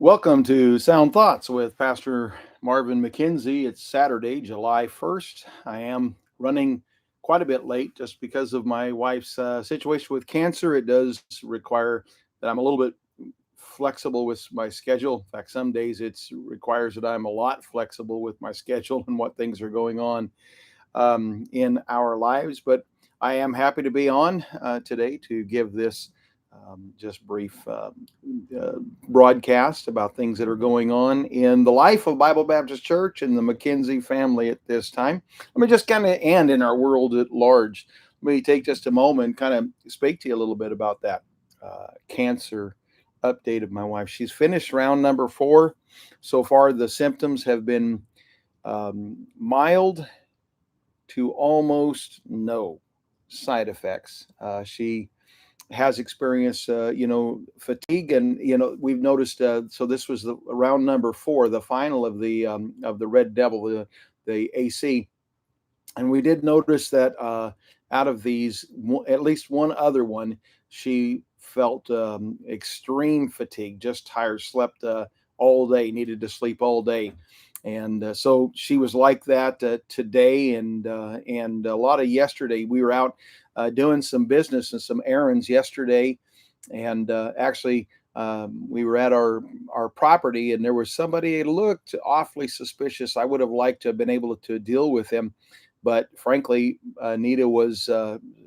Welcome to Sound Thoughts with Pastor Marvin McKenzie. It's Saturday, July 1st. I am running quite a bit late just because of my wife's situation with cancer. It does require that I'm a little bit flexible with my schedule. In fact, some days it requires that I'm a lot flexible with my schedule and what things are going on in our lives. But I am happy to be on today to give this just brief uh, broadcast about things that are going on in the life of Bible Baptist Church and the McKenzie family at this time. Let me just kind of end in our world at large. Let me take just a moment and kind of speak to you a little bit about that cancer update of my wife. She's finished round number 4. So far, the symptoms have been mild to almost no side effects. She has experienced, fatigue, and we've noticed. So this was the round number 4, the final of the Red Devil, the AC, and we did notice that out of these, at least one other one, she felt extreme fatigue, just tired, slept all day, needed to sleep all day. And so she was like that today, and a lot of yesterday. We were out doing some business and some errands yesterday, and actually we were at our property, and there was somebody that looked awfully suspicious. I would have liked to have been able to deal with him, but frankly, Nita was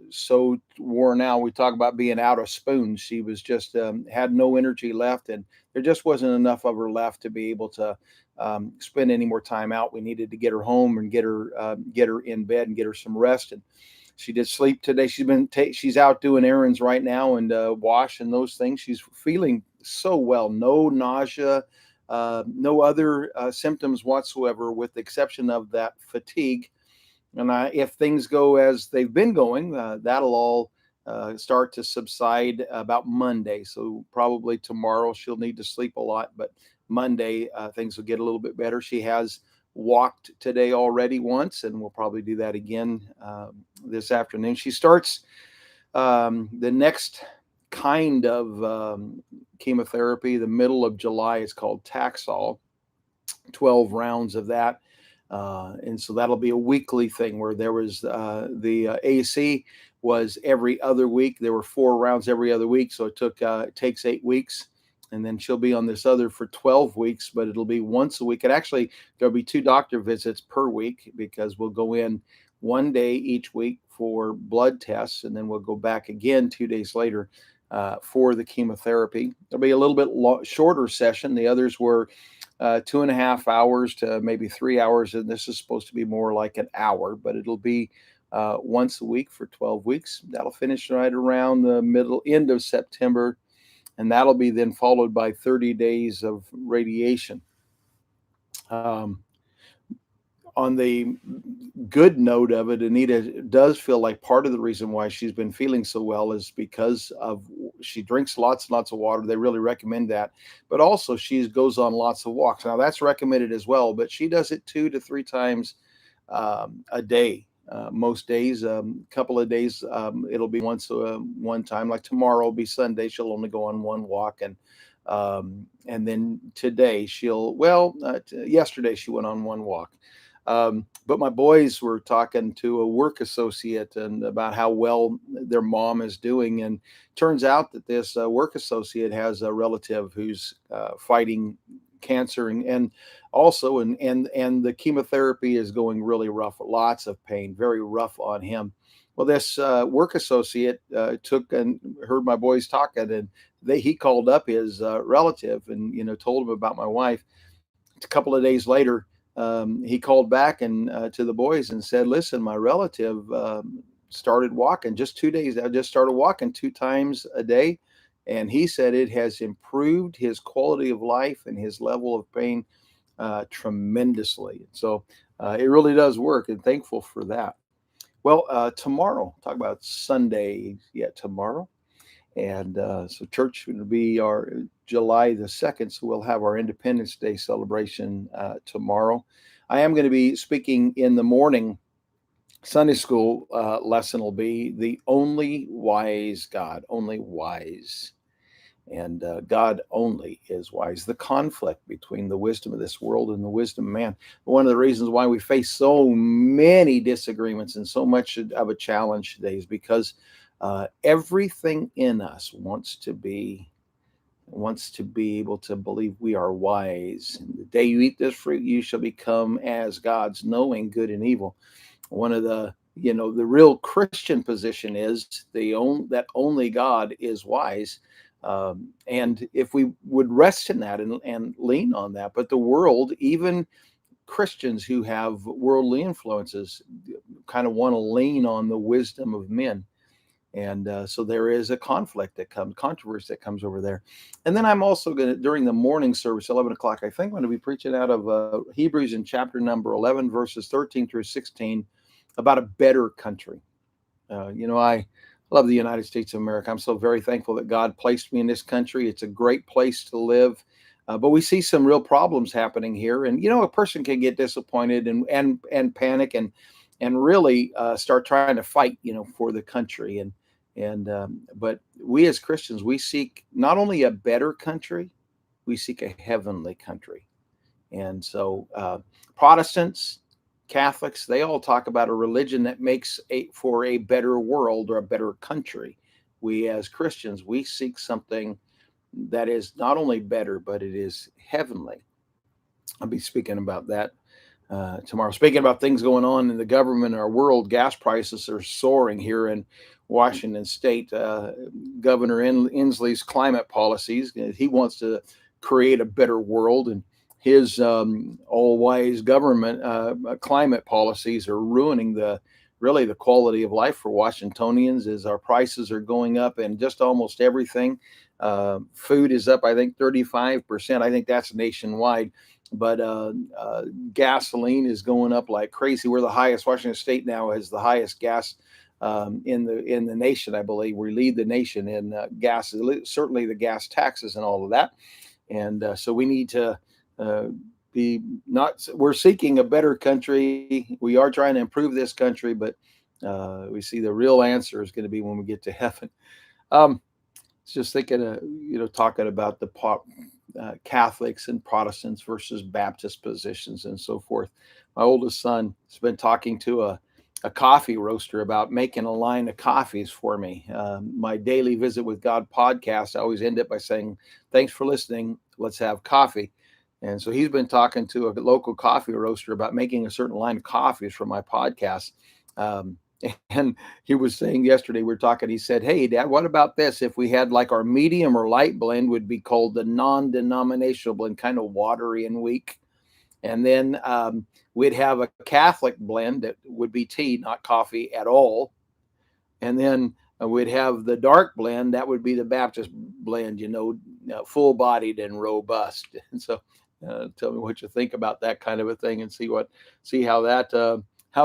so worn out. We talk about being out of spoons. She was just had no energy left, and there just wasn't enough of her left to be able to spend any more time out. We needed to get her home and get her in bed and get her some rest. And she did sleep today. She's out doing errands right now and wash and those things. She's feeling so well. No nausea, no other symptoms whatsoever, with the exception of that fatigue. And if things go as they've been going, that'll all start to subside about Monday. So probably tomorrow she'll need to sleep a lot, but Monday things will get a little bit better. She has walked today already once, and we'll probably do that again this afternoon. She starts the next kind of chemotherapy the middle of July. It's called Taxol, 12 rounds of that. And so that'll be a weekly thing, where there was the AC was every other week. There were 4 rounds every other week. So it takes 8 weeks. And then she'll be on this other for 12 weeks, but it'll be once a week. And actually, there'll be 2 doctor visits per week, because we'll go in one day each week for blood tests, and then we'll go back again 2 days later for the chemotherapy. There'll be a little bit shorter session. The others were 2.5 hours to maybe 3 hours, and this is supposed to be more like an hour, but it'll be once a week for 12 weeks. That'll finish right around the end of September, and that'll be then followed by 30 days of radiation. Um, on the good note of it, Anita does feel like part of the reason why she's been feeling so well is because of she drinks lots and lots of water. They really recommend that, but also she goes on lots of walks. Now that's recommended as well, but she does it 2 to 3 times a day. Most days, couple of days, it'll be one time. Like tomorrow will be Sunday. She'll only go on one walk, and then today yesterday she went on one walk. But my boys were talking to a work associate and about how well their mom is doing, and turns out that this work associate has a relative who's fighting cancer, and also and the chemotherapy is going really rough. Lots of pain, very rough on him. Well, this work associate took and heard my boys talking, and he called up his relative and told him about my wife. A couple of days later, he called back and to the boys and said, "Listen, my relative started walking just 2 days. I just started walking 2 times a day, and he said it has improved his quality of life and his level of pain tremendously." So it really does work, and thankful for that. Well, tomorrow, talk about Sunday. Yeah, tomorrow. And so church will be our July the 2nd. So we'll have our Independence Day celebration tomorrow. I am going to be speaking in the morning. Sunday school lesson will be the only wise God, only wise. And God only is wise. The conflict between the wisdom of this world and the wisdom of man. One of the reasons why we face so many disagreements and so much of a challenge today is because everything in us wants to be able to believe we are wise. And the day you eat this fruit, you shall become as gods, knowing good and evil. One of the real Christian position is that only God is wise. And if we would rest in that and lean on that, but the world, even Christians who have worldly influences, kind of want to lean on the wisdom of men. And so there is a controversy that comes over there. And then I'm also going to, during the morning service, 11 o'clock, I think I'm going to be preaching out of Hebrews in chapter number 11, verses 13 through 16, about a better country. I love the United States of America. I'm so very thankful that God placed me in this country. It's a great place to live. But we see some real problems happening here. And, a person can get disappointed and panic and really start trying to fight, for the country. But we as Christians, we seek not only a better country, we seek a heavenly country. And so Protestants, Catholics, they all talk about a religion that makes for a better world or a better country. We as Christians, we seek something that is not only better, but it is heavenly. I'll be speaking about that tomorrow. Speaking about things going on in the government, our world, gas prices are soaring here in Washington State. Governor Inslee's climate policies, he wants to create a better world, and his all-wise government climate policies are ruining the quality of life for Washingtonians as our prices are going up and just almost everything. Food is up, I think, 35%. I think that's nationwide. But gasoline is going up like crazy. We're the highest. Washington State now has the highest gas in the nation, I believe. We lead the nation in gas, certainly the gas taxes and all of that. And so we need to we're seeking a better country. We are trying to improve this country, but we see the real answer is going to be when we get to heaven. Just thinking, talking about the Catholics and Protestants versus Baptist positions and so forth. My oldest son has been talking to a coffee roaster about making a line of coffees for me. My daily Visit with God podcast, I always end it by saying, thanks for listening. Let's have coffee. And so he's been talking to a local coffee roaster about making a certain line of coffees for my podcast. And he was saying yesterday, we were talking, he said, hey, Dad, what about this? If we had like our medium or light blend would be called the non-denominational blend, kind of watery and weak. And then we'd have a Catholic blend that would be tea, not coffee at all. And then we'd have the dark blend, that would be the Baptist blend, full-bodied and robust. And so tell me what you think about that kind of a thing and see how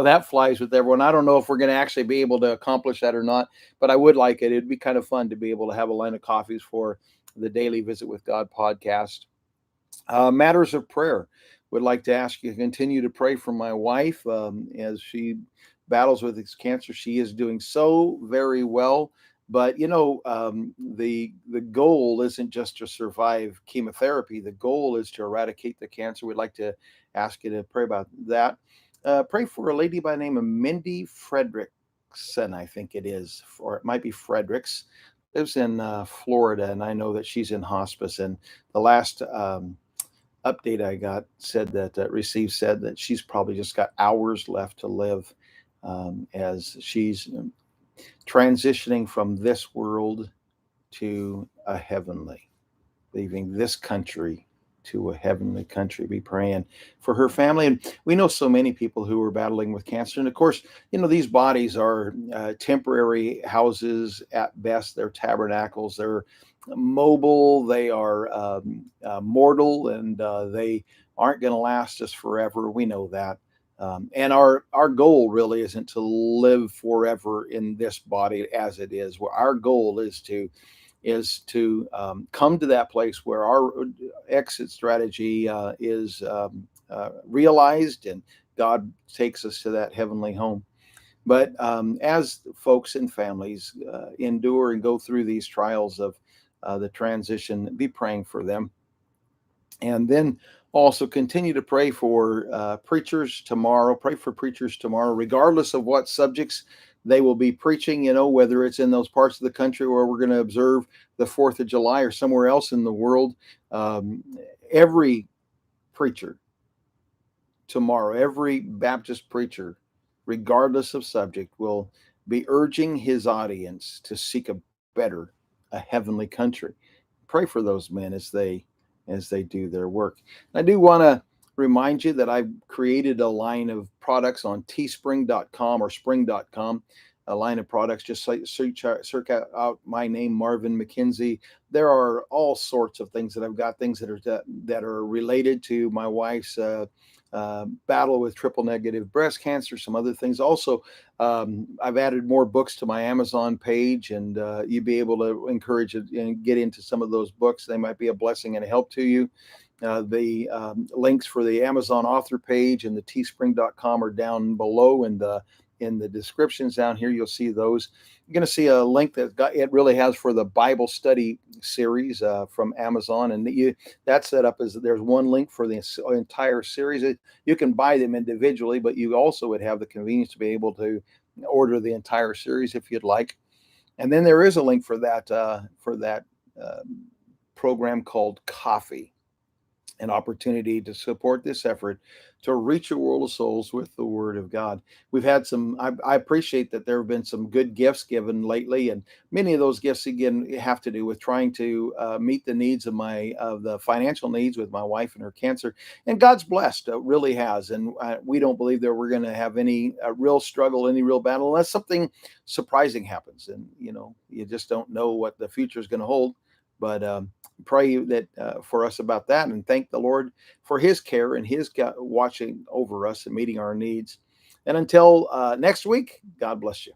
that flies with everyone. I don't know if we're going to actually be able to accomplish that or not, but I would like it. It'd be kind of fun to be able to have a line of coffees for the Daily Visit with God podcast. Matters of prayer. Would like to ask you to continue to pray for my wife as she battles with this cancer. She is doing so very well. But, the goal isn't just to survive chemotherapy. The goal is to eradicate the cancer. We'd like to ask you to pray about that. Pray for a lady by the name of Mindy Fredrickson, I think it is, or it might be Fredericks. Lives in Florida, and I know that she's in hospice. And the last update I got said that she's probably just got hours left to live as she's transitioning from this world to a heavenly, leaving this country to a heavenly country. Be praying for her family. And we know so many people who are battling with cancer. And of course, these bodies are temporary houses at best. They're tabernacles. They're mobile. They are mortal, and they aren't going to last us forever. We know that. And our goal really isn't to live forever in this body as it is. Our goal is to come to that place where our exit strategy is realized, and God takes us to that heavenly home. But as folks and families endure and go through these trials of the transition. Be praying for them. And then also continue to pray for preachers tomorrow. Pray for preachers tomorrow, regardless of what subjects they will be preaching, whether it's in those parts of the country where we're going to observe the 4th of July or somewhere else in the world. Um, every preacher tomorrow, every Baptist preacher, regardless of subject, will be urging his audience to seek a better, a heavenly country. Pray for those men as they do their work. I do want to remind you that I've created a line of products on teespring.com or spring.com. A line of products. Just like search out my name, Marvin McKenzie. There are all sorts of things that I've got. Things that are related to my wife's battle with triple negative breast cancer. Some other things. Also, I've added more books to my Amazon page, and you'll be able to encourage it and get into some of those books. They might be a blessing and a help to you. The links for the Amazon author page and the teespring.com are down below in the descriptions down here. You'll see those. You're going to see a link it really has for the Bible study series from Amazon, and that's set up as there's one link for the entire series. You can buy them individually, but you also would have the convenience to be able to order the entire series if you'd like. And then there is a link for that uh, program called Coffee, an opportunity to support this effort to reach a world of souls with the Word of God. We've had I appreciate that there have been some good gifts given lately, and many of those gifts, again, have to do with trying to meet the needs of the financial needs with my wife and her cancer. And God's blessed, really has. And we don't believe that we're going to have any real struggle, any real battle, unless something surprising happens. And, you just don't know what the future is going to hold. But pray that for us about that, and thank the Lord for His care and His watching over us and meeting our needs. And until next week, God bless you.